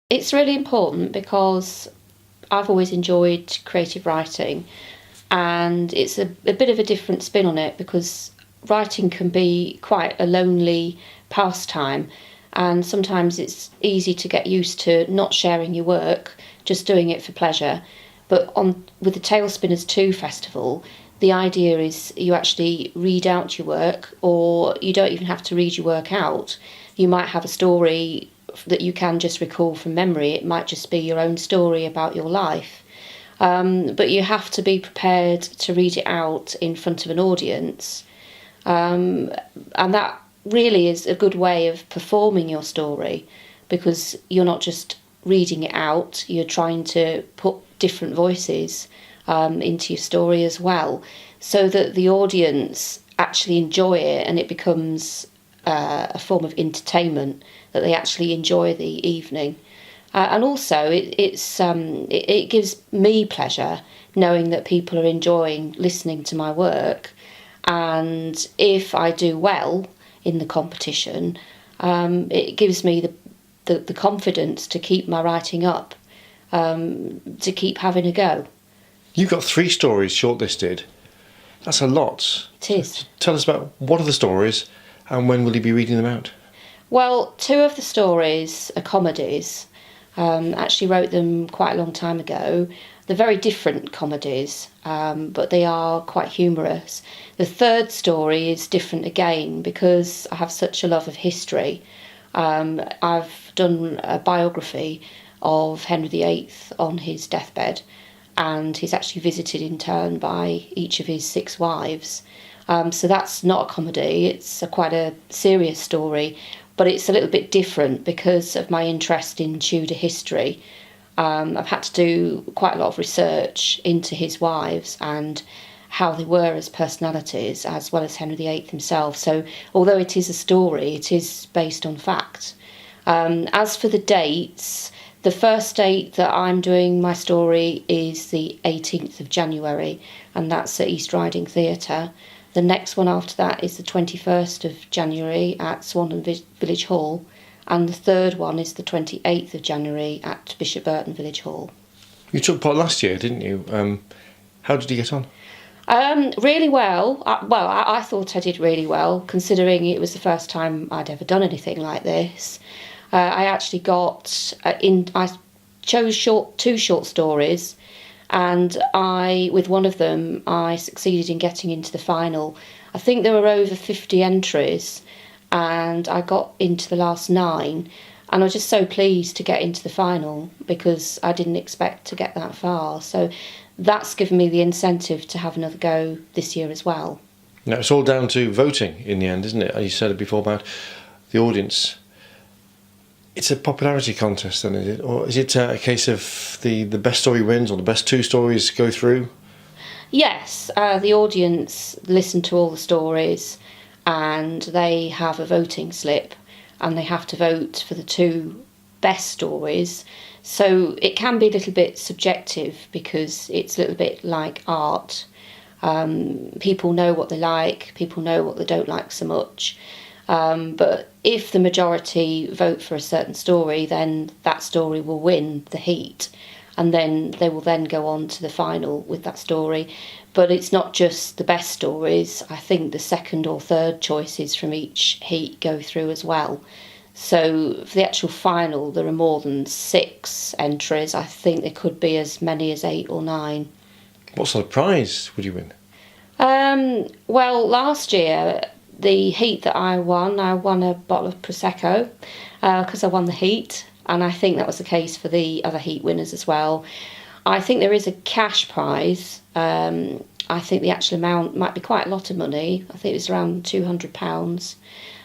It's really important because I've always enjoyed creative writing, and it's a bit of a different spin on it because writing can be quite a lonely pastime, and sometimes it's easy to get used to not sharing your work, just doing it for pleasure. But on with the Talespinners 2 festival, the idea is you actually read out your work, or you don't even have to read your work out. You might have a story that you can just recall from memory. It might just be your own story about your life. But you have to be prepared to read it out in front of an audience. And that really is a good way of performing your story, because you're not just reading it out, you're trying to put different voices into your story as well, so that the audience actually enjoy it and it becomes a form of entertainment, that they actually enjoy the evening. And also it gives me pleasure knowing that people are enjoying listening to my work, and if I do well in the competition, it gives me the confidence to keep my writing up, to keep having a go. You've got 3 stories shortlisted. That's a lot. It is. Tell us about what are the stories and when will you be reading them out? Well, 2 of the stories are comedies. Actually wrote them quite a long time ago. They're very different comedies, but they are quite humorous. The 3rd story is different again because I have such a love of history. I've done a biography of Henry VIII on his deathbed, and he's actually visited in turn by each of his 6 wives. So that's not a comedy, it's quite a serious story, but it's a little bit different because of my interest in Tudor history. I've had to do quite a lot of research into his wives and how they were as personalities, as well as Henry VIII himself. So although it is a story, it is based on fact. As for the dates, the first date that I'm doing my story is the 18th of January, and that's at East Riding Theatre. The next one after that is the 21st of January at Swanton Village Hall, and the 3rd one is the 28th of January at Bishop Burton Village Hall. You took part last year, didn't you? How did you get on? Really well. I thought I did really well, considering it was the first time I'd ever done anything like this. I actually got I chose 2 short stories, and with one of them I succeeded in getting into the final. I think there were over 50 entries, and I got into the last 9, and I was just so pleased to get into the final because I didn't expect to get that far. So that's given me the incentive to have another go this year as well. Now, it's all down to voting in the end, isn't it? You said it before about the audience. It's a popularity contest then, is it? Or is it a case of the best story wins, or the best 2 stories go through? Yes, the audience listen to all the stories, and they have a voting slip, and they have to vote for the 2 best stories. So it can be a little bit subjective because it's a little bit like art. People know what they like, people know what they don't like so much. But if the majority vote for a certain story, then that story will win the heat, and then they will then go on to the final with that story. But it's not just the best stories. I think the 2nd or 3rd choices from each heat go through as well. So for the actual final, there are more than 6 entries. I think there could be as many as 8 or 9. What sort of prize would you win? Well, last year, the heat that I won a bottle of Prosecco because I won the heat, and I think that was the case for the other heat winners as well. I think there is a cash prize. I think the actual amount might be quite a lot of money. I think it's around £200.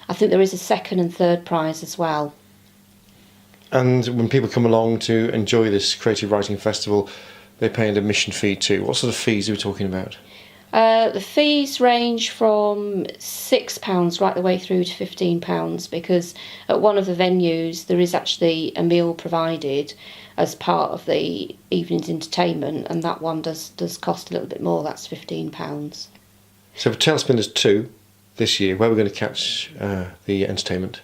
I think there is a 2nd and 3rd prize as well. And when people come along to enjoy this creative writing festival, they pay an admission fee too. What sort of fees are we talking about? The fees range from £6 right the way through to £15, because at one of the venues there is actually a meal provided as part of the evening's entertainment, and that one does cost a little bit more. That's £15. So for Talespinners 2 this year, where are we going to catch the entertainment?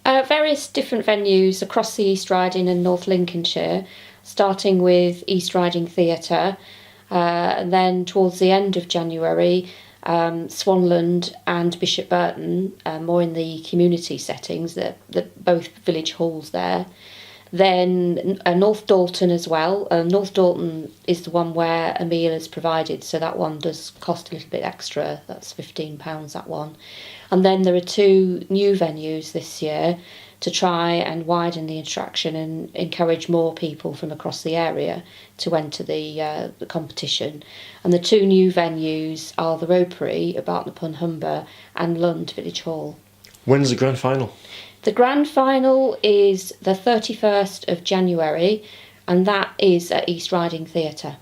Various different venues across the East Riding and North Lincolnshire, starting with East Riding Theatre, and then towards the end of January, Swanland and Bishop Burton, more in the community settings, the both village halls there. Then North Dalton as well. North Dalton is the one where a meal is provided, so that one does cost a little bit extra. That's £15, that one. And then there are two new venues this year to try and widen the attraction and encourage more people from across the area to enter the competition. And the two new venues are the Ropery at Barton-upon-Humber and Lund Village Hall. When's the grand final? The grand final is the 31st of January, and that is at East Riding Theatre.